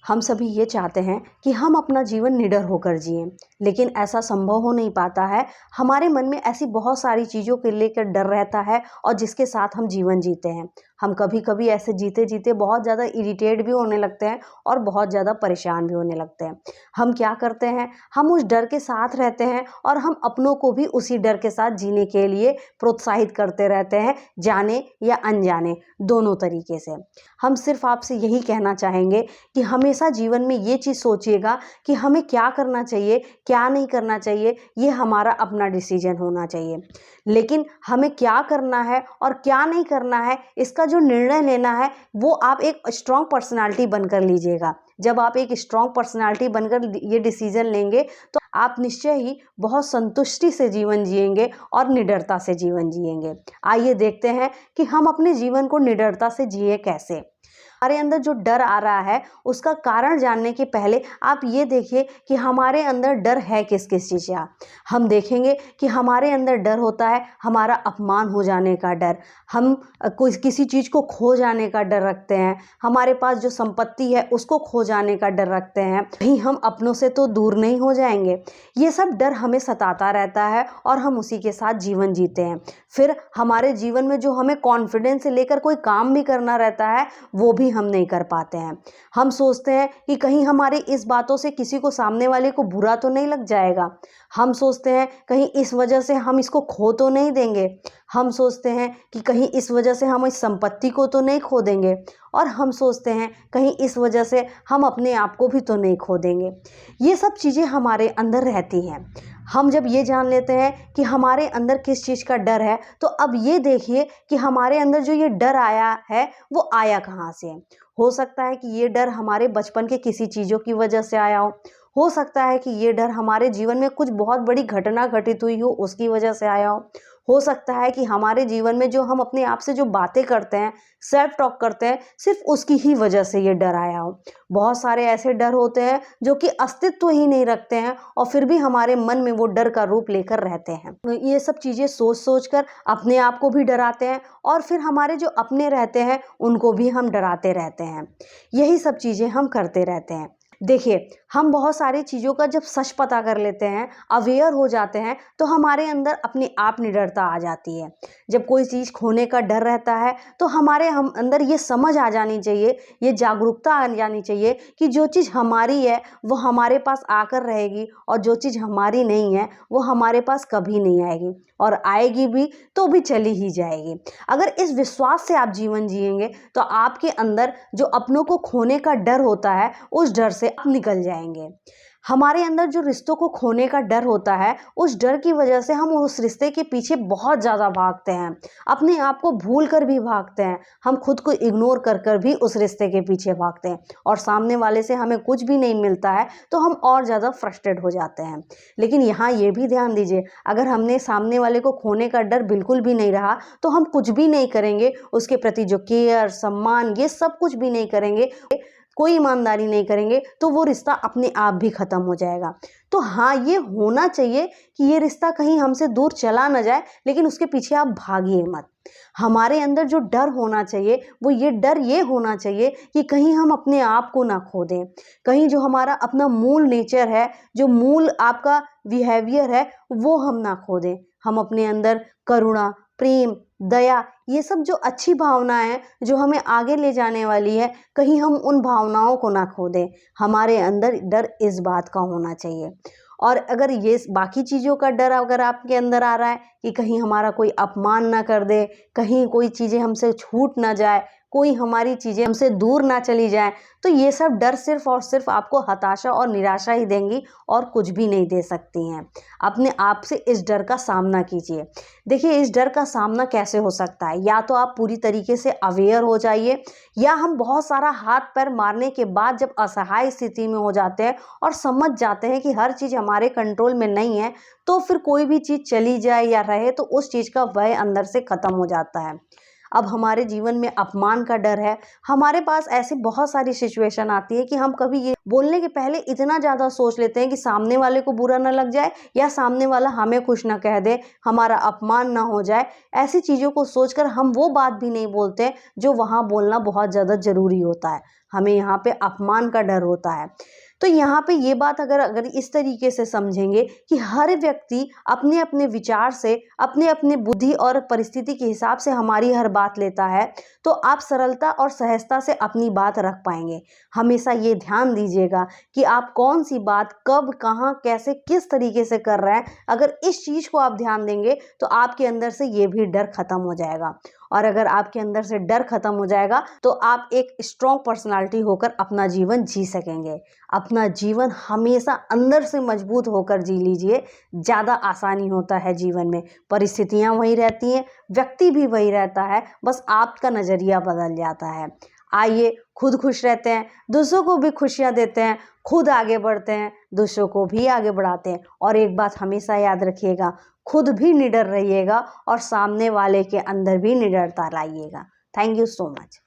हम सभी ये चाहते हैं कि हम अपना जीवन निडर होकर जिएं, लेकिन ऐसा संभव हो नहीं पाता है। हमारे मन में ऐसी बहुत सारी चीज़ों के लेकर डर रहता है और जिसके साथ हम जीवन जीते हैं। हम कभी कभी ऐसे जीते जीते बहुत ज़्यादा इरिटेट भी होने लगते हैं और बहुत ज़्यादा परेशान भी होने लगते हैं। हम क्या करते हैं, हम उस डर के साथ रहते हैं और हम अपनों को भी उसी डर के साथ जीने के लिए प्रोत्साहित करते रहते हैं, जाने या अनजाने दोनों तरीके से। हम सिर्फ आपसे यही कहना चाहेंगे कि हमेशा जीवन में ये चीज़ सोचिएगा कि हमें क्या करना चाहिए, क्या नहीं करना चाहिए, ये हमारा अपना डिसीजन होना चाहिए। लेकिन हमें क्या करना है और क्या नहीं करना है, इसका जो निर्णय लेना है वो आप एक स्ट्रॉन्ग पर्सनालिटी बनकर लीजिएगा। जब आप एक स्ट्रॉन्ग पर्सनालिटी बनकर ये डिसीजन लेंगे तो आप निश्चय ही बहुत संतुष्टि से जीवन जिएंगे और निडरता से जीवन जिएंगे। आइए देखते हैं कि हम अपने जीवन को निडरता से जिए कैसे। हमारे अंदर जो डर आ रहा है उसका कारण जानने के पहले आप ये देखिए कि हमारे अंदर डर है किस किस चीज़ का। हम देखेंगे कि हमारे अंदर डर होता है हमारा अपमान हो जाने का डर, हम कोई किसी चीज़ को खो जाने का डर रखते हैं, हमारे पास जो संपत्ति है उसको खो जाने का डर रखते हैं, कहीं हम अपनों से तो दूर नहीं हो जाएंगे। ये सब डर हमें सताता रहता है और हम उसी के साथ जीवन जीते हैं। फिर हमारे जीवन में जो हमें कॉन्फिडेंस से लेकर कोई काम भी करना रहता है वो भी हम नहीं कर पाते हैं। हम सोचते हैं कि कहीं हमारी इस बातों से किसी को, सामने वाले को बुरा तो नहीं लग जाएगा। हम सोचते हैं कहीं इस वजह से हम इसको खो तो नहीं देंगे। हम सोचते हैं कि कहीं इस वजह से हम इस संपत्ति को तो नहीं खो देंगे। और हम सोचते हैं कहीं इस वजह से हम अपने आप को भी तो नहीं खो देंगे। ये सब चीज़ें हमारे अंदर रहती हैं। हम जब ये जान लेते हैं कि हमारे अंदर किस चीज़ का डर है, तो अब ये देखिए कि हमारे अंदर जो ये डर आया है वो आया कहाँ से। हो सकता है कि ये डर हमारे बचपन के किसी चीज़ों की वजह से आया हो सकता है कि ये डर हमारे जीवन में कुछ बहुत बड़ी घटना घटित हुई हो उसकी वजह से आया हो सकता है कि हमारे जीवन में जो हम अपने आप से जो बातें करते हैं, सेल्फ टॉक करते हैं, सिर्फ उसकी ही वजह से ये डर आया हो। बहुत सारे ऐसे डर होते हैं जो कि अस्तित्व ही नहीं रखते हैं और फिर भी हमारे मन में वो डर का रूप लेकर रहते हैं। ये सब चीज़ें सोच सोच कर अपने आप को भी डराते हैं और फिर हमारे जो अपने रहते हैं उनको भी हम डराते रहते हैं। यही सब चीज़ें हम करते रहते हैं। देखिए, हम बहुत सारी चीज़ों का जब सच पता कर लेते हैं, अवेयर हो जाते हैं, तो हमारे अंदर अपने आप निडरता आ जाती है। जब कोई चीज़ खोने का डर रहता है तो हमारे हम अंदर ये समझ आ जानी चाहिए, ये जागरूकता आ जानी चाहिए कि जो चीज़ हमारी है वो हमारे पास आकर रहेगी और जो चीज़ हमारी नहीं है वो हमारे पास कभी नहीं आएगी, और आएगी भी तो भी चली ही जाएगी। अगर इस विश्वास से आप जीवन जिएंगे तो आपके अंदर जो अपनों को खोने का डर होता है उस डर से आप निकल जाएंगे। हमारे अंदर जो रिश्तों को खोने का डर होता है उस डर की वजह से हम उस रिश्ते के पीछे बहुत ज़्यादा भागते हैं, अपने आप को भूल कर भी भागते हैं, हम खुद को इग्नोर कर कर भी उस रिश्ते के पीछे भागते हैं और सामने वाले से हमें कुछ भी नहीं मिलता है तो हम और ज़्यादा फ्रस्ट्रेट हो जाते हैं। लेकिन यहाँ ये भी ध्यान दीजिए, अगर हमने सामने वाले को खोने का डर बिल्कुल भी नहीं रहा तो हम कुछ भी नहीं करेंगे, उसके प्रति जो केयर, सम्मान, ये सब कुछ भी नहीं करेंगे, कोई ईमानदारी नहीं करेंगे, तो वो रिश्ता अपने आप भी ख़त्म हो जाएगा। तो हाँ, ये होना चाहिए कि ये रिश्ता कहीं हमसे दूर चला ना जाए, लेकिन उसके पीछे आप भागिए मत। हमारे अंदर जो डर होना चाहिए वो ये डर ये होना चाहिए कि कहीं हम अपने आप को ना खो दें, कहीं जो हमारा अपना मूल नेचर है, जो मूल आपका बिहेवियर है वो हम ना खो दें। हम अपने अंदर करुणा, प्रेम, दया, ये सब जो अच्छी भावनाएं हैं जो हमें आगे ले जाने वाली है, कहीं हम उन भावनाओं को ना खो दें। हमारे अंदर डर इस बात का होना चाहिए। और अगर ये बाकी चीज़ों का डर अगर आपके अंदर आ रहा है कि कहीं हमारा कोई अपमान ना कर दे, कहीं कोई चीज़ें हमसे छूट ना जाए, कोई हमारी चीज़ें हमसे दूर ना चली जाए, तो ये सब डर सिर्फ और सिर्फ आपको हताशा और निराशा ही देंगी और कुछ भी नहीं दे सकती हैं। अपने आप से इस डर का सामना कीजिए। देखिए, इस डर का सामना कैसे हो सकता है, या तो आप पूरी तरीके से अवेयर हो जाइए, या हम बहुत सारा हाथ पैर मारने के बाद जब असहाय स्थिति में हो जाते हैं और समझ जाते हैं कि हर चीज़ हमारे कंट्रोल में नहीं है, तो फिर कोई भी चीज़ चली जाए या रहे तो उस चीज़ का भय अंदर से ख़त्म हो जाता है। अब हमारे जीवन में अपमान का डर है। हमारे पास ऐसी बहुत सारी सिचुएशन आती है कि हम कभी ये बोलने के पहले इतना ज़्यादा सोच लेते हैं कि सामने वाले को बुरा ना लग जाए या सामने वाला हमें कुछ ना कह दे, हमारा अपमान ना हो जाए। ऐसी चीज़ों को सोचकर हम वो बात भी नहीं बोलते जो वहाँ बोलना बहुत ज़्यादा ज़रूरी होता है। हमें यहाँ पे अपमान का डर होता है। तो यहाँ पे ये बात अगर इस तरीके से समझेंगे कि हर व्यक्ति अपने अपने विचार से, अपने अपने बुद्धि और परिस्थिति के हिसाब से हमारी हर बात लेता है, तो आप सरलता और सहजता से अपनी बात रख पाएंगे। हमेशा ये ध्यान दीजिएगा कि आप कौन सी बात कब, कहाँ, कैसे, किस तरीके से कर रहे हैं। अगर इस चीज़ को आप ध्यान देंगे तो आपके अंदर से ये भी डर खत्म हो जाएगा। और अगर आपके अंदर से डर खत्म हो जाएगा तो आप एक स्ट्रॉन्ग पर्सनालिटी होकर अपना जीवन जी सकेंगे। अपना जीवन हमेशा अंदर से मजबूत होकर जी लीजिए, ज़्यादा आसानी होता है जीवन में। परिस्थितियाँ वही रहती हैं, व्यक्ति भी वही रहता है, बस आपका नज़रिया बदल जाता है। आइए खुद खुश रहते हैं, दूसरों को भी खुशियाँ देते हैं, खुद आगे बढ़ते हैं, दूसरों को भी आगे बढ़ाते हैं। और एक बात हमेशा याद रखिएगा, खुद भी निडर रहिएगा और सामने वाले के अंदर भी निडरता लाइएगा। Thank you so much.